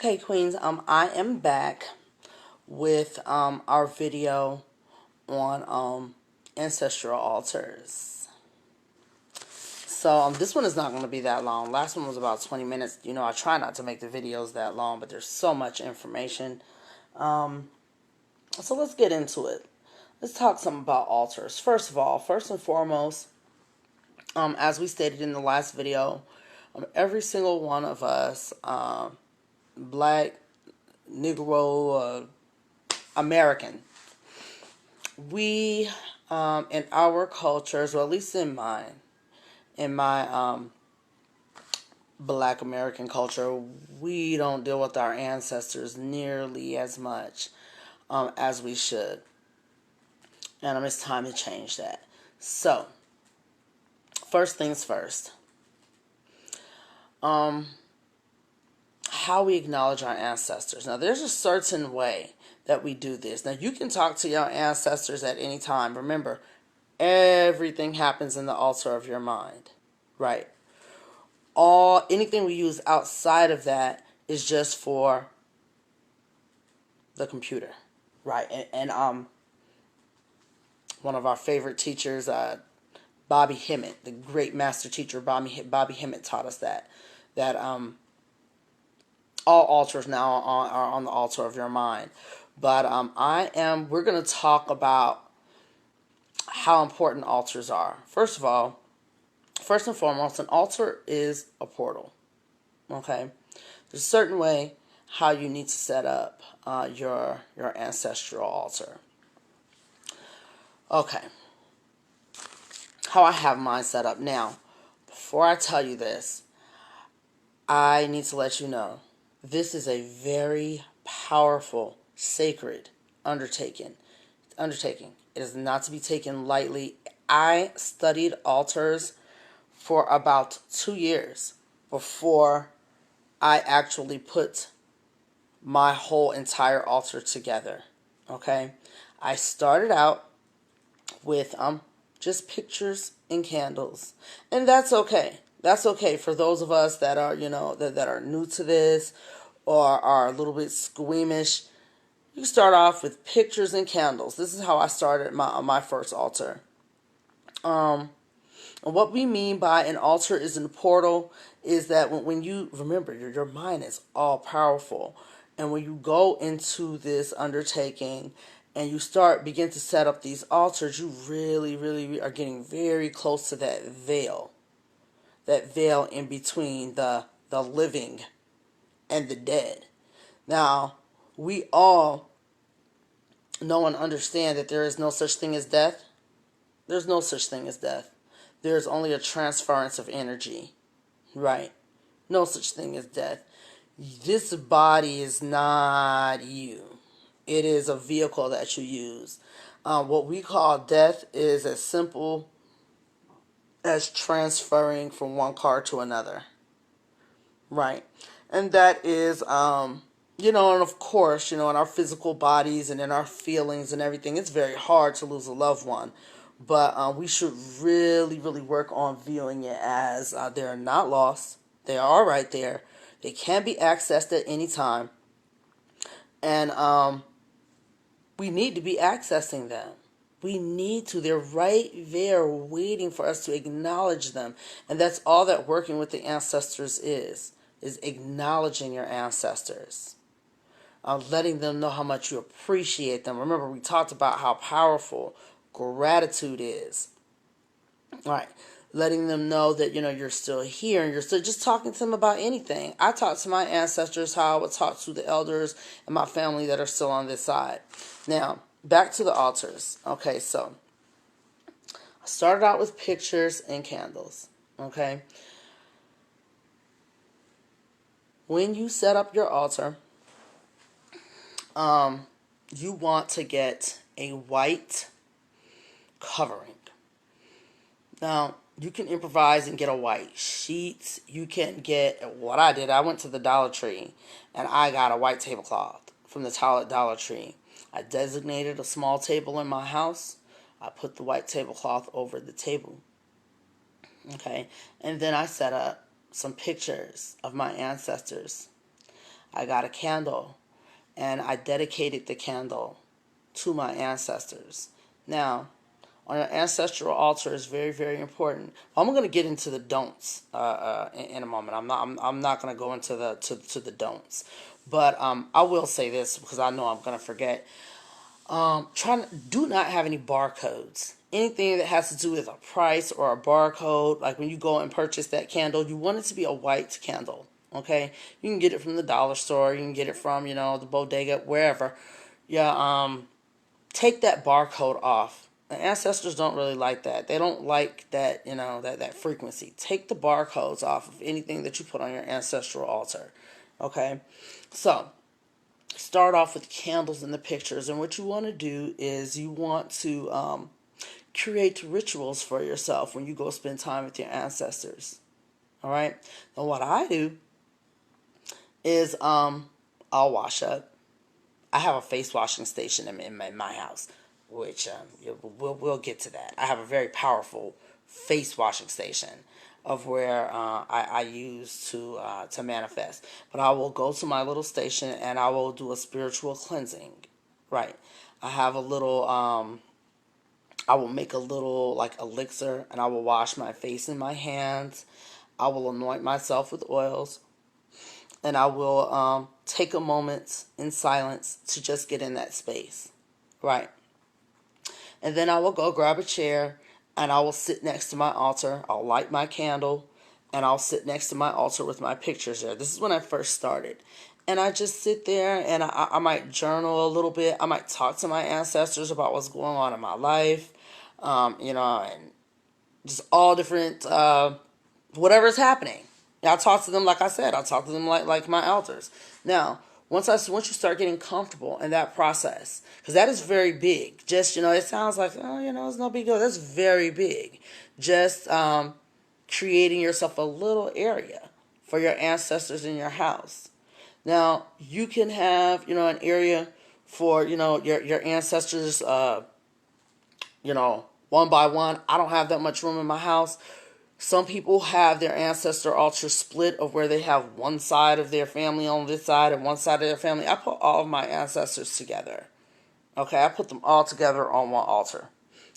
Okay, Queens, I am back with our video on Ancestral Altars. So this one is not going to be that long. Last one was about 20 minutes. You know, I try not to make the videos that long, but there's so much information. So let's get into it. Let's talk something about altars. First of all, first and foremost, as we stated in the last video, every single one of us, black, Negro, American, we, in our cultures, or at least in mine, in my black American culture, we don't deal with our ancestors nearly as much as we should. And it's time to change that. So, first things first. How we acknowledge our ancestors. Now, there's a certain way that we do this. Now, you can talk to your ancestors at any time. Remember, everything happens in the altar of your mind, right? Anything we use outside of that is just for the computer, right? And one of our favorite teachers, Bobby Hemmett, the great master teacher Bobby Hemmett, taught us that all altars now are on the altar of your mind. But we're going to talk about how important altars are. First and foremost, an altar is a portal. Okay? There's a certain way how you need to set up your ancestral altar. Okay. How I have mine set up. Now, before I tell you this, I need to let you know this is a very powerful, sacred undertaking. It is not to be taken lightly. I studied altars for about 2 years before I actually put my whole entire altar together. Okay? I started out with just pictures and candles. And that's okay. That's okay for those of us that are, that are new to this or are a little bit squeamish. You start off with pictures and candles. This is how I started my first altar. And what we mean by an altar is a portal is that when you remember your mind is all powerful, and when you go into this undertaking and you begin to set up these altars, you really are getting very close to that veil in between the living and the dead. Now, we all know and understand that there is no such thing as death. There's no such thing as death. There's only a transference of energy, right? No such thing as death. This body is not you. It is a vehicle that you use. What we call death is as simple as transferring from one car to another, right? And that is, and of course, in our physical bodies and in our feelings and everything, it's very hard to lose a loved one. But we should really work on viewing it as they're not lost. They are right there. They can be accessed at any time. And we need to be accessing them. We need to. They're right there waiting for us to acknowledge them. And that's all that working with the ancestors is acknowledging your ancestors. Letting them know how much you appreciate them. Remember, we talked about how powerful gratitude is. All right. Letting them know that, you're still here and you're still just talking to them about anything. I talk to my ancestors how I would talk to the elders and my family that are still on this side. Now, back to the altars. Okay, so I started out with pictures and candles. Okay. When you set up your altar, you want to get a white covering. Now, you can improvise and get a white sheet. You can get, what I did, I went to the Dollar Tree and I got a white tablecloth from the Dollar Tree. I designated a small table in my house. I put the white tablecloth over the table. Okay, and then I set up some pictures of my ancestors. I got a candle, and I dedicated the candle to my ancestors. Now, on your ancestral altar is very, very important. I'm going to get into the don'ts in a moment. I'm not going to go into the don'ts, but I will say this because I know I'm going to forget. Do not have any barcodes. Anything that has to do with a price or a barcode, like when you go and purchase that candle, you want it to be a white candle. Okay, you can get it from the dollar store. You can get it from the bodega, wherever. Yeah, take that barcode off. The ancestors don't really like that. They don't like that, that frequency. Take the barcodes off of anything that you put on your ancestral altar. Okay, so start off with candles and the pictures, and what you want to do is you want to create rituals for yourself when you go spend time with your ancestors. All right. Now, what I do is I'll wash up. I have a face washing station in my house, which we'll get to that. I have a very powerful face washing station of where I use to manifest. But I will go to my little station and I will do a spiritual cleansing. Right. I have a little I will make a little like elixir, and I will wash my face and my hands. I will anoint myself with oils, and I will take a moment in silence to just get in that space. Right. And then I will go grab a chair and I will sit next to my altar. I'll light my candle and I'll sit next to my altar with my pictures there. This is when I first started. And I just sit there and I might journal a little bit. I might talk to my ancestors about what's going on in my life, and just all different, whatever's happening. I'll talk to them, like I said, I'll talk to them like my elders. Now, once you start getting comfortable in that process, because that is very big. Just, it sounds like, it's no big deal. That's very big. Just creating yourself a little area for your ancestors in your house. Now, you can have, an area for, your ancestors, one by one. I don't have that much room in my house. Some people have their ancestor altar split of where they have one side of their family on this side and one side of their family. I put all of my ancestors together. Okay, I put them all together on one altar.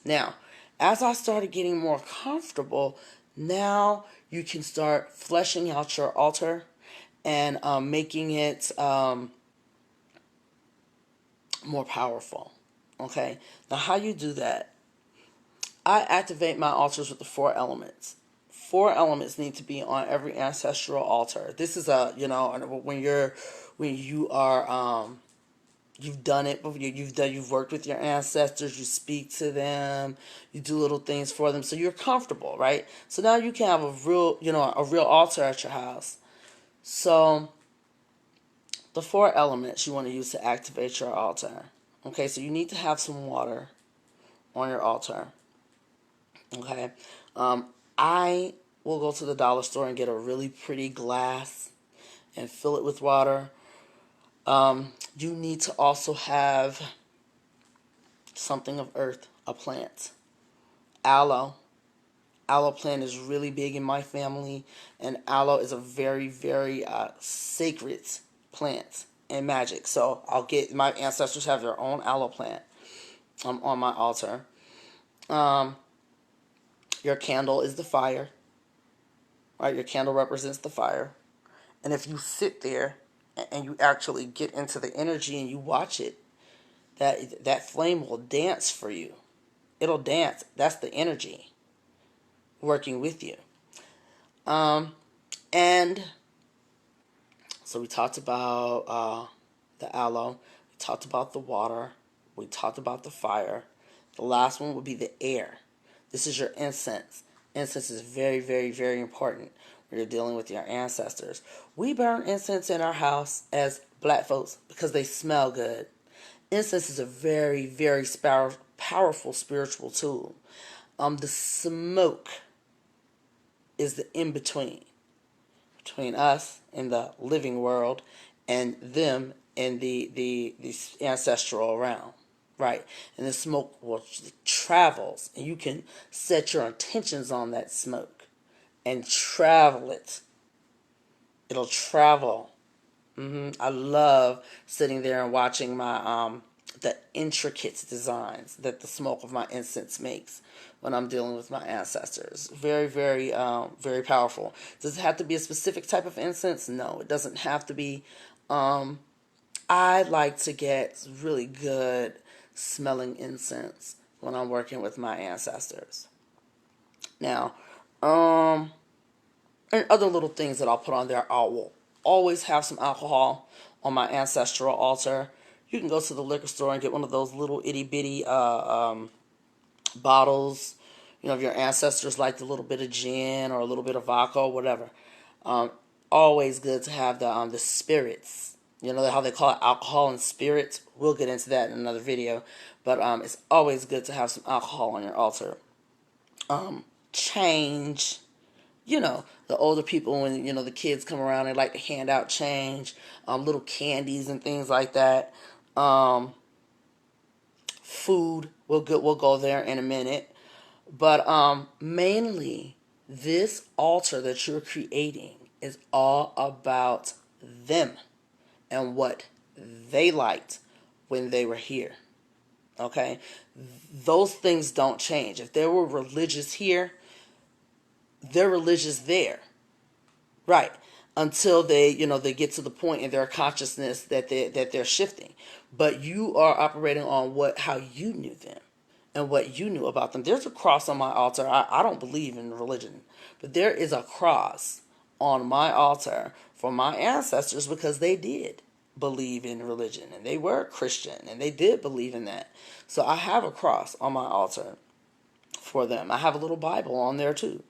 Now, as I started getting more comfortable, now you can start fleshing out your altar and making it more powerful. Okay, now how you do that? I activate my altars with the 4 elements. 4 elements need to be on every ancestral altar. This is when you are you've done it before. You've worked with your ancestors. You speak to them. You do little things for them, so you're comfortable, right? So now you can have a real altar at your house. So the 4 elements you want to use to activate your altar. Okay, so you need to have some water on your altar. Okay, I will go to the dollar store and get a really pretty glass and fill it with water. You need to also have something of earth, a plant. Aloe. Aloe plant is really big in my family, and aloe is a very, very sacred plant in magic. So my ancestors have their own aloe plant on my altar. Your candle is the fire. Right? Your candle represents the fire. And if you sit there and you actually get into the energy and you watch it, that flame will dance for you. It'll dance. That's the energy working with you. And so we talked about the aloe. We talked about the water. We talked about the fire. The last one would be the air. This is your incense. Incense is very, very, very important when you're dealing with your ancestors. We burn incense in our house as black folks because they smell good. Incense is a very, very powerful spiritual tool. The smoke is the in-between between us in the living world and them in the ancestral realm. Right, and the smoke travels, and you can set your intentions on that smoke and travel it. It'll travel I love sitting there and watching my the intricate designs that the smoke of my incense makes when I'm dealing with my ancestors. Very, very, very powerful. Does it have to be a specific type of incense? No, it doesn't have to be. I like to get really good smelling incense when I'm working with my ancestors. Now, and other little things that I'll put on there, I will always have some alcohol on my ancestral altar. You can go to the liquor store and get one of those little itty bitty bottles. You know, if your ancestors liked a little bit of gin or a little bit of vodka or whatever. Um, Always good to have the spirits. You know how they call it alcohol and spirits. We'll get into that in another video, but it's always good to have some alcohol on your altar. Change. You know, the older people, when, you know, the kids come around, they like to hand out change, little candies and things like that. Food, we'll go there in a minute. But mainly, this altar that you're creating is all about them and what they liked when they were here. Okay? Those things don't change. If they were religious here, they're religious there. Right. Until they, you know, they get to the point in their consciousness that they're shifting. But you are operating on how you knew them and what you knew about them. There's a cross on my altar. I don't believe in religion, but there is a cross on my altar for my ancestors because they did believe in religion and they were Christian and they did believe in that. So I have a cross on my altar for them. I have a little Bible on there too.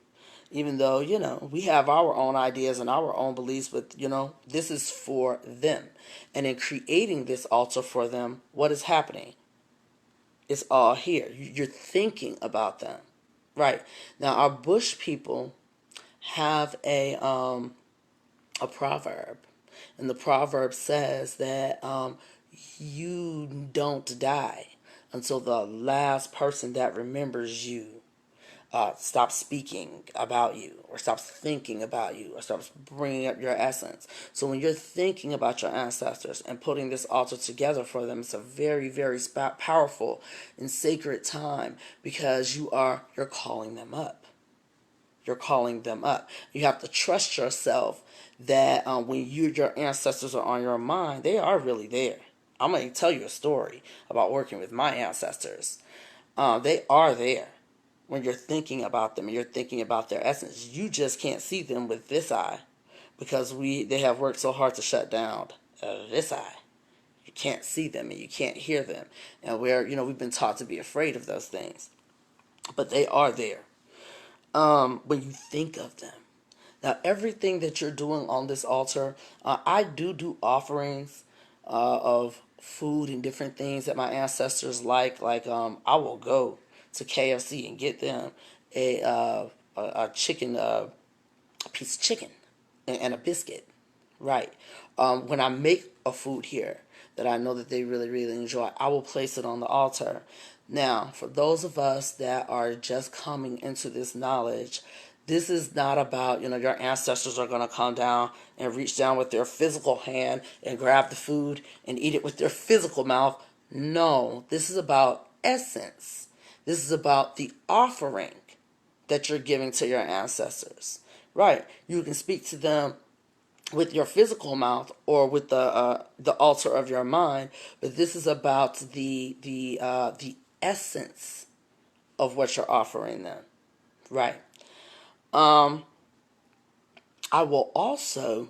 Even though, you know, we have our own ideas and our own beliefs, but, you know, this is for them. And in creating this altar for them, what is happening? It's all here. You're thinking about them. Right. Now, our bush people have a proverb. And the proverb says that you don't die until the last person that remembers you stops speaking about you or stops thinking about you or stops bringing up your essence. So when you're thinking about your ancestors and putting this altar together for them, it's a very, very powerful and sacred time because you're calling them up. You're calling them up. You have to trust yourself that when your ancestors are on your mind, they are really there. I'm going to tell you a story about working with my ancestors. They are there. When you're thinking about them and you're thinking about their essence, you just can't see them with this eye because they have worked so hard to shut down this eye. You can't see them and you can't hear them, and we've been taught to be afraid of those things, but they are there. When you think of them, now everything that you're doing on this altar, I do offerings of food and different things that my ancestors like. Like I will go to KFC and get them a chicken, a piece of chicken and a biscuit, right? When I make a food here that I know that they really, really enjoy, I will place it on the altar. Now, for those of us that are just coming into this knowledge, this is not about, your ancestors are going to come down and reach down with their physical hand and grab the food and eat it with their physical mouth. No, this is about essence. This is about the offering that you're giving to your ancestors. Right. You can speak to them with your physical mouth or with the altar of your mind, but this is about the essence of what you're offering them. Right. I will also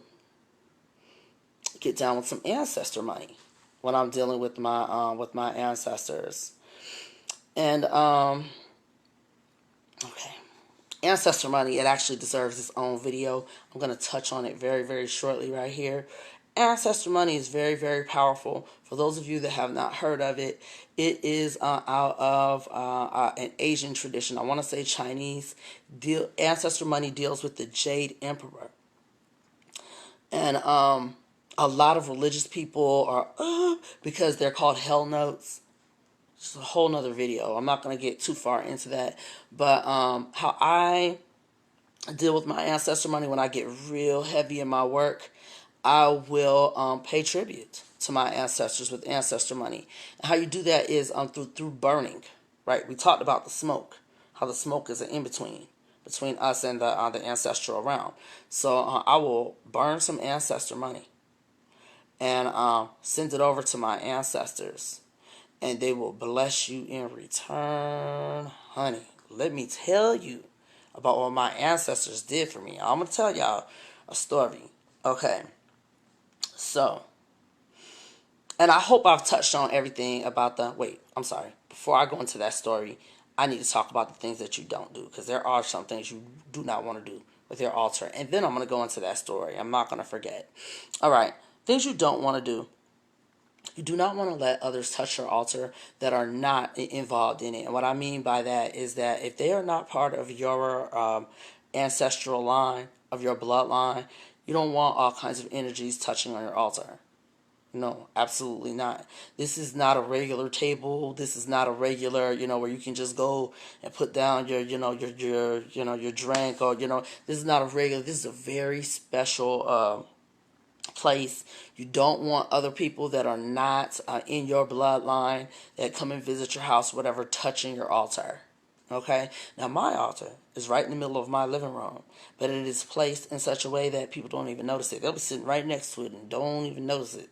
get down with some ancestor money when I'm dealing with my ancestors. And okay, ancestor money, it actually deserves its own video. I'm going to touch on it very, very shortly right here. Ancestor money is very, very powerful. For those of you that have not heard of it, it is out of an Asian tradition. I want to say Chinese. Ancestor money deals with the Jade Emperor. And a lot of religious people are, because they're called hell notes. It's a whole nother video. I'm not going to get too far into that. But how I deal with my ancestor money when I get real heavy in my work, I will pay tribute to my ancestors with ancestor money. And how you do that is through burning, right? We talked about the smoke, how the smoke is an in-between us and the ancestral realm. So I will burn some ancestor money and send it over to my ancestors, and they will bless you in return, honey. Let me tell you about what my ancestors did for me. I'm going to tell y'all a story. Okay. So, and I hope I've touched on everything about wait, I'm sorry. Before I go into that story, I need to talk about the things that you don't do, because there are some things you do not want to do with your altar. And then I'm going to go into that story. I'm not going to forget. All right. Things you don't want to do. You do not want to let others touch your altar that are not involved in it. And what I mean by that is that if they are not part of your ancestral line, of your bloodline, you don't want all kinds of energies touching on your altar. No, absolutely not. This is not a regular table. This is not a regular, where you can just go and put down your, your drink, or, this is not a regular. This is a very special place. You don't want other people that are not in your bloodline that come and visit your house, whatever, touching your altar. Okay? Now, my altar is right in the middle of my living room, but it is placed in such a way that people don't even notice it. They'll be sitting right next to it and don't even notice it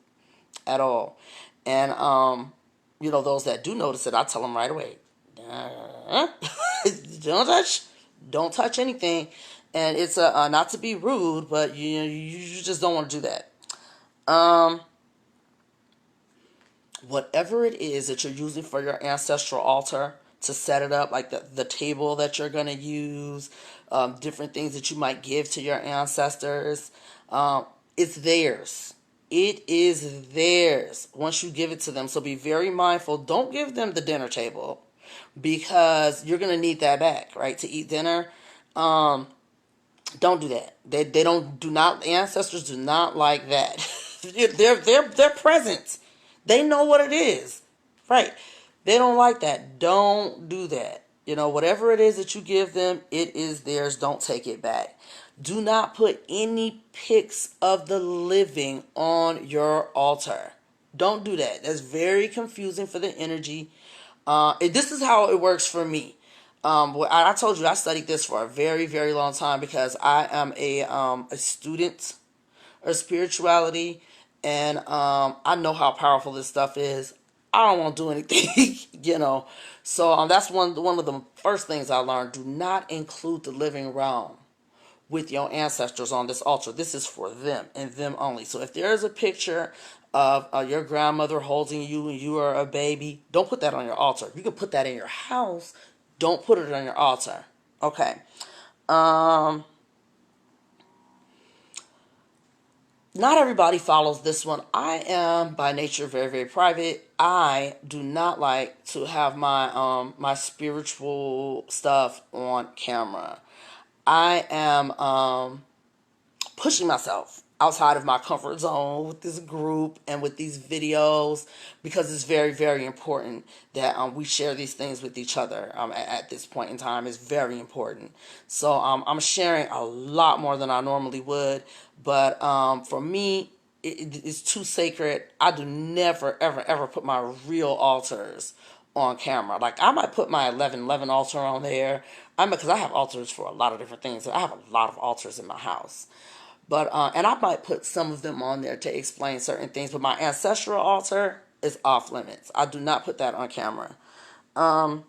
at all. And, those that do notice it, I tell them right away, don't touch anything. And it's not to be rude, but you just don't want to do that. Whatever it is that you're using for your ancestral altar to set it up, like the table that you're going to use, different things that you might give to your ancestors, it's theirs. It is theirs once you give it to them. So be very mindful. Don't give them the dinner table, because you're going to need that back, right, to eat dinner. Don't do that. Ancestors do not like that. They're present. They know what it is. Right. They don't like that. Don't do that. Whatever it is that you give them, it is theirs. Don't take it back. Do not put any pics of the living on your altar. Don't do that. That's very confusing for the energy. This is how it works for me. I told you I studied this for a very, very long time, because I am a student of spirituality, and I know how powerful this stuff is. I don't want to do anything, So that's one of the first things I learned. Do not include the living realm with your ancestors on this altar. This is for them and them only. So if there is a picture of your grandmother holding you and you are a baby, don't put that on your altar. You can put that in your house. Don't put it on your altar. Okay. Not everybody follows this one. I am by nature very, very private. I do not like to have my spiritual stuff on camera. I am pushing myself outside of my comfort zone with this group and with these videos, because it's very, very important that we share these things with each other at this point in time. It's very important. So I'm sharing a lot more than I normally would, but for me, it's too sacred. I do never, ever, ever put my real altars on camera. Like, I might put my 1111 altar on there. Because I have altars for a lot of different things. I have a lot of altars in my house. But and I might put some of them on there to explain certain things. But my ancestral altar is off limits. I do not put that on camera. And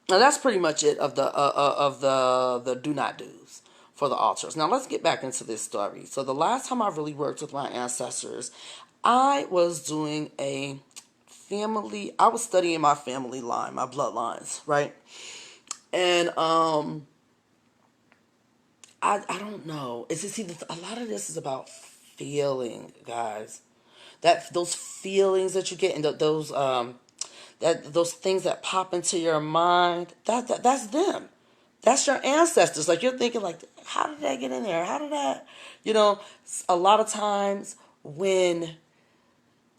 that's pretty much it of the do not do's for the altars. Now let's get back into this story. So the last time I really worked with my ancestors, I was doing I was studying my family line, my bloodlines, right? And I don't know. It's just, see, a lot of this is about feeling, guys. Those feelings that you get, and those things that pop into your mind. That's them. That's your ancestors. Like, you're thinking, like, how did that get in there? How did that? A lot of times when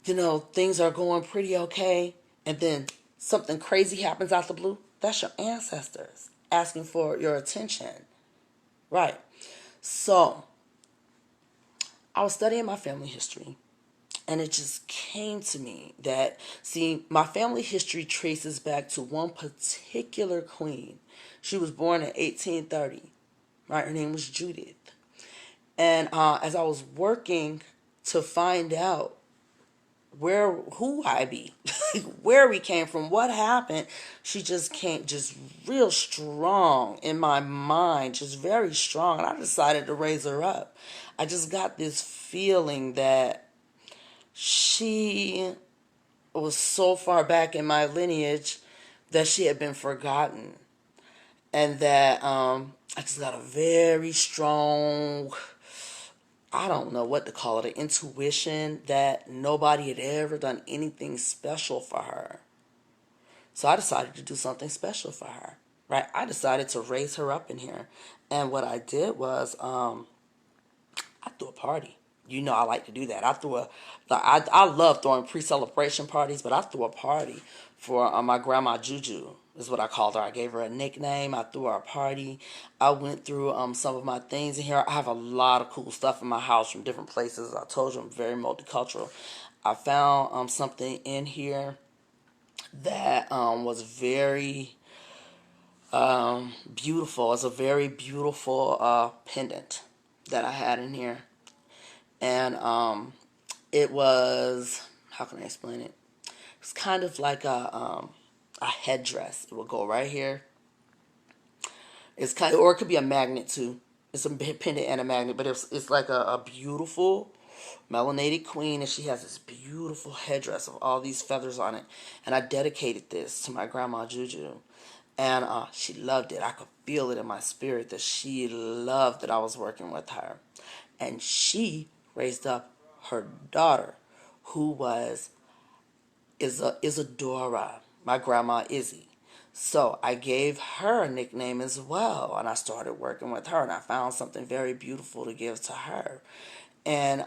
things are going pretty okay, and then something crazy happens out the blue. That's your ancestors asking for your attention. Right. So, I was studying my family history, and it just came to me that, see, my family history traces back to one particular queen. She was born in 1830. Right? Her name was Judith. And as I was working to find out who I be, where we came from, what happened, she just came just real strong in my mind, just very strong. And I decided to raise her up. I just got this feeling that she was so far back in my lineage that she had been forgotten. And that I just got a very strong, I don't know what to call it, an intuition that nobody had ever done anything special for her. So I decided to do something special for her, right? I decided to raise her up in here. And what I did was I threw a party. You know I like to do that. I love throwing pre-celebration parties, but I threw a party for my grandma Juju, is what I called her. I gave her a nickname. I threw her a party. I went through some of my things in here. I have a lot of cool stuff in my house from different places. I told you I'm very multicultural. I found something in here that was very beautiful. It's a very beautiful pendant that I had in here. And it was, how can I explain it? It's kind of like a headdress. It will go right here. It's kind of, or it could be a magnet too. It's a pendant and a magnet, but it's like a beautiful melanated queen, and she has this beautiful headdress of all these feathers on it. And I dedicated this to my grandma Juju, and she loved it. I could feel it in my spirit that she loved that I was working with her, and she raised up her daughter, who was Isadora, my grandma Izzy. So I gave her a nickname as well, and I started working with her, and I found something very beautiful to give to her. And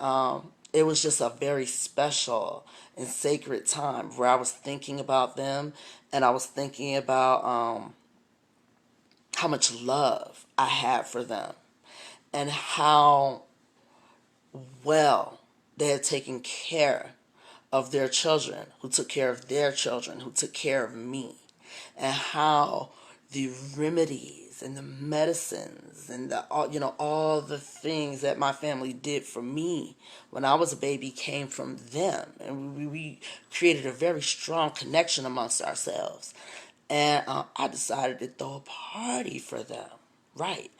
it was just a very special and sacred time where I was thinking about them, and I was thinking about how much love I had for them, and how well they had taken care of their children, who took care of their children, who took care of me, and how the remedies and the medicines and all the things that my family did for me when I was a baby came from them, and we created a very strong connection amongst ourselves. And I decided to throw a party for them, right?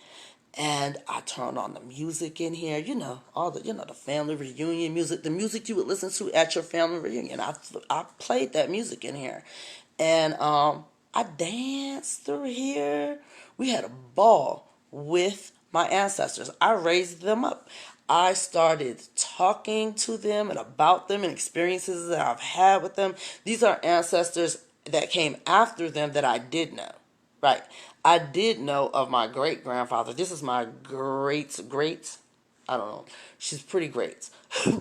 And I turned on the music in here, all the, the family reunion music, the music you would listen to at your family reunion. I played that music in here. And I danced through here. We had a ball with my ancestors. I raised them up. I started talking to them and about them and experiences that I've had with them. These are ancestors that came after them that I did know. Right. I did know of my great grandfather. This is my great. I don't know. She's pretty great.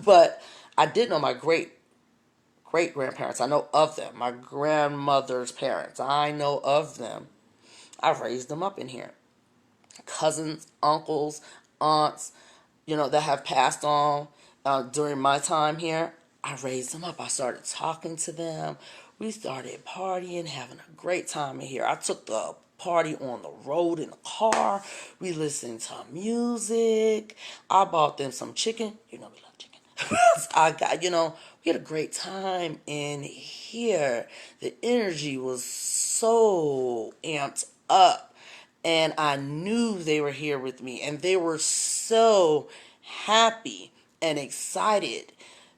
But I did know my great grandparents. I know of them. My grandmother's parents. I know of them. I raised them up in here. Cousins, uncles, aunts, that have passed on during my time here. I raised them up. I started talking to them. We started partying, having a great time in here. I took the party on the road in the car. We listened to music. I bought them some chicken. We love chicken. We had a great time in here. The energy was so amped up. And I knew they were here with me. And they were so happy and excited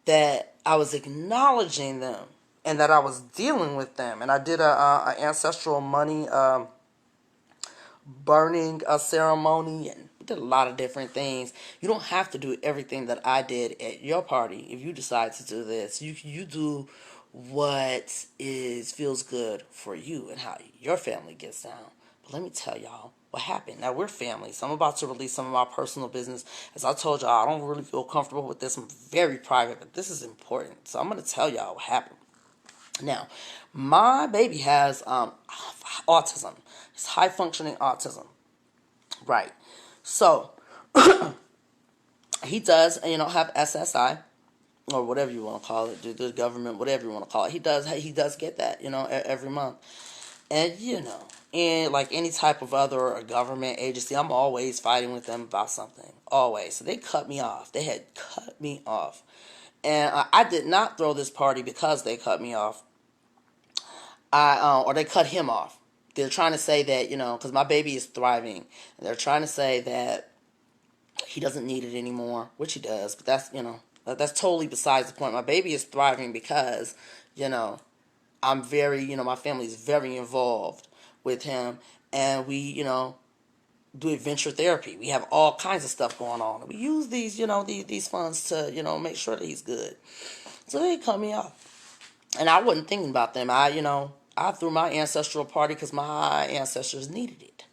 that I was acknowledging them and that I was dealing with them. And I did a ancestral money burning ceremony, and we did a lot of different things. You don't have to do everything that I did at your party. If you decide to do this, you do what feels good for you and how your family gets down. But let me tell y'all what happened. Now, we're family, so I'm about to release some of my personal business. As I told y'all, I don't really feel comfortable with this. I'm very private, but this is important. So I'm going to tell y'all what happened. Now, my baby has autism. It's high-functioning autism. Right. So, He does, have SSI or whatever you want to call it, the government, whatever you want to call it. He does get that, every month. And, and like any type of other government agency, I'm always fighting with them about something. Always. So they cut me off. They had cut me off. And I did not throw this party because they cut me off. Or they cut him off. They're trying to say that, because my baby is thriving. And they're trying to say that he doesn't need it anymore, which he does. But that's totally besides the point. My baby is thriving because, I'm very, my family is very involved with him. And we, do adventure therapy. We have all kinds of stuff going on. We use these, these funds to, make sure that he's good. So they cut me off. And I wasn't thinking about them. I threw my ancestral party because my ancestors needed it.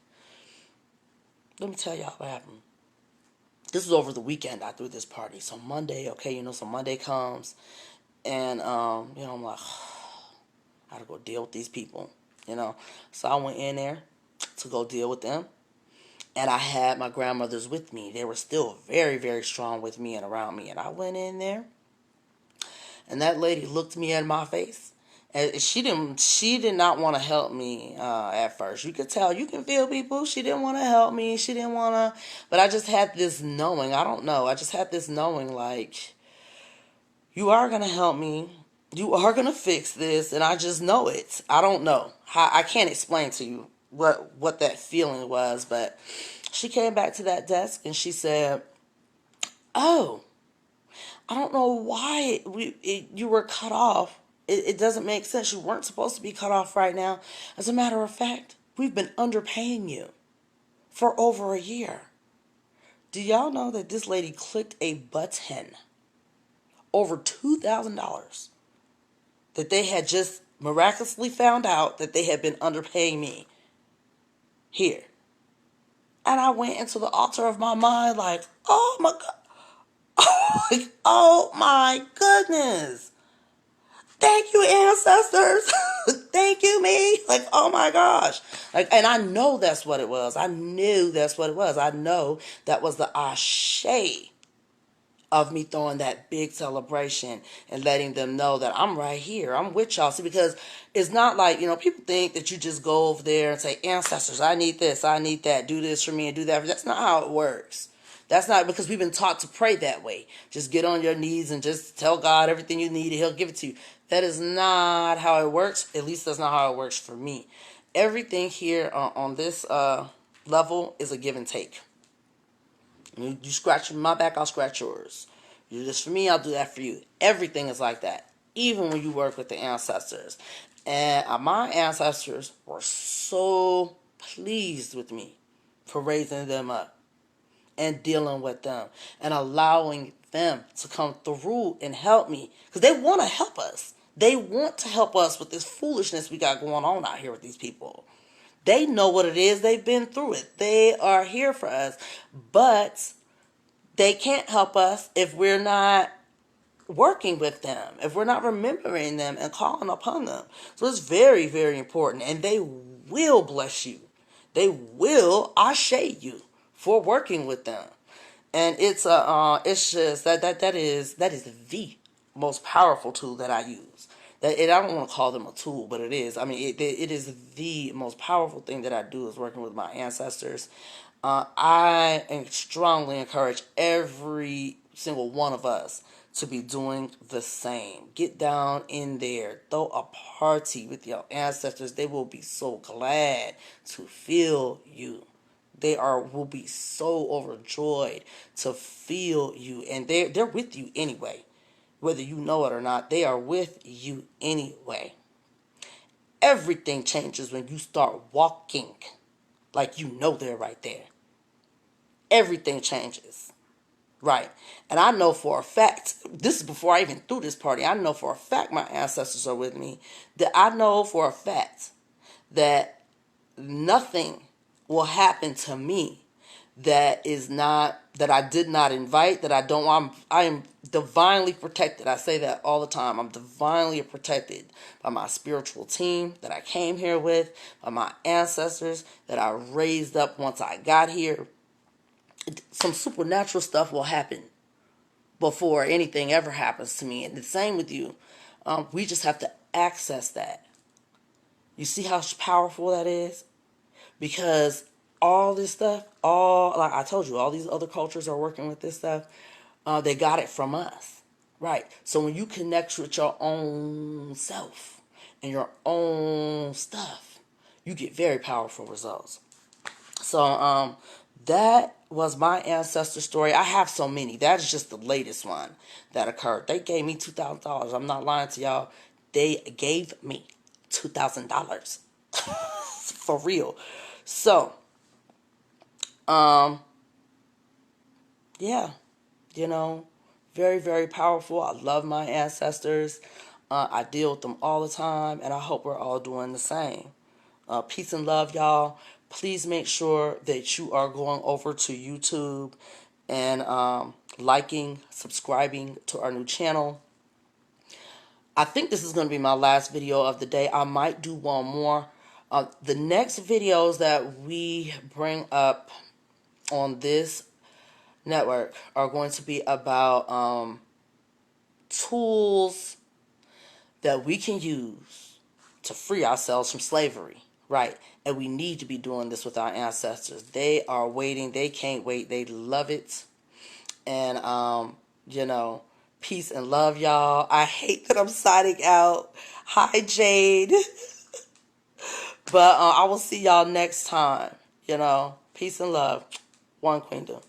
Let me tell y'all what happened. This was over the weekend I threw this party. So Monday, okay, so Monday comes. And, I'm like, I gotta go deal with these people, So I went in there to go deal with them. And I had my grandmothers with me. They were still very, very strong with me and around me. And I went in there. And that lady looked me in my face. And she did not want to help me at first. You could tell, you can feel people. She didn't want to help me. She didn't want to. But I just had this knowing. I don't know. I just had this knowing like, you are going to help me. You are going to fix this. And I just know it. I don't know. I can't explain to you what that feeling was. But she came back to that desk and she said, oh, I don't know why you were cut off. It doesn't make sense. You weren't supposed to be cut off right now. As a matter of fact, we've been underpaying you for over a year. Do y'all know that this lady clicked a button over $2,000 that they had just miraculously found out that they had been underpaying me here? And I went into the altar of my mind like, oh my God. Oh my goodness. Thank you, ancestors. Thank you, me. Like, oh my gosh. Like, and I know that's what it was. I knew that's what it was. I know that was the ashe of me throwing that big celebration and letting them know that I'm right here. I'm with y'all. See, because it's not like, people think that you just go over there and say, ancestors, I need this, I need that, do this for me and do that. That's not how it works. That's not, because we've been taught to pray that way. Just get on your knees and just tell God everything you need and he'll give it to you. That is not how it works. At least that's not how it works for me. Everything here on this level is a give and take. You scratch my back, I'll scratch yours. You do this for me, I'll do that for you. Everything is like that. Even when you work with the ancestors. And my ancestors were so pleased with me for raising them up and dealing with them and allowing them to come through and help me. Because they want to help us. They want to help us with this foolishness we got going on out here with these people. They know what it is. They've been through it. They are here for us. But they can't help us if we're not working with them, if we're not remembering them and calling upon them. So it's very, very important. And they will bless you. They will ashe you for working with them. And it's just that is the most powerful tool that I use. I don't want to call them a tool, but it is. I mean, it is the most powerful thing that I do is working with my ancestors. I strongly encourage every single one of us to be doing the same. Get down in there. Throw a party with your ancestors. They will be so glad to feel you. They will be so overjoyed to feel you. And they're with you anyway. Whether you know it or not, they are with you anyway. Everything changes when you start walking like you know they're right there. Everything changes. Right. And I know for a fact, this is before I even threw this party, I know for a fact my ancestors are with me. That I know for a fact that nothing will happen to me that I did not invite, that I am divinely protected. I say that all the time. I'm divinely protected by my spiritual team that I came here with, by my ancestors that I raised up once I got here. Some supernatural stuff will happen before anything ever happens to me. And the same with you. We just have to access that. You see how powerful that is? Because all this stuff, like I told you, all these other cultures are working with this stuff. They got it from us. Right. So when you connect with your own self and your own stuff, you get very powerful results. So that was my ancestor story. I have so many. That is just the latest one that occurred. They gave me $2,000. I'm not lying to y'all. They gave me $2,000 for real. So, yeah, you know, very, very powerful. I love my ancestors. I deal with them all the time, and I hope we're all doing the same. Peace and love, y'all. Please make sure that you are going over to YouTube and liking, subscribing to our new channel. I think this is going to be my last video of the day. I might do one more. The next videos that we bring up on this network are going to be about tools that we can use to free ourselves from slavery, right? And we need to be doing this with our ancestors. They are waiting. They can't wait. They love it. And, you know, peace and love, y'all. I hate that I'm signing out. Hi, Jade. But I will see y'all next time. You know, peace and love. One Kweendom.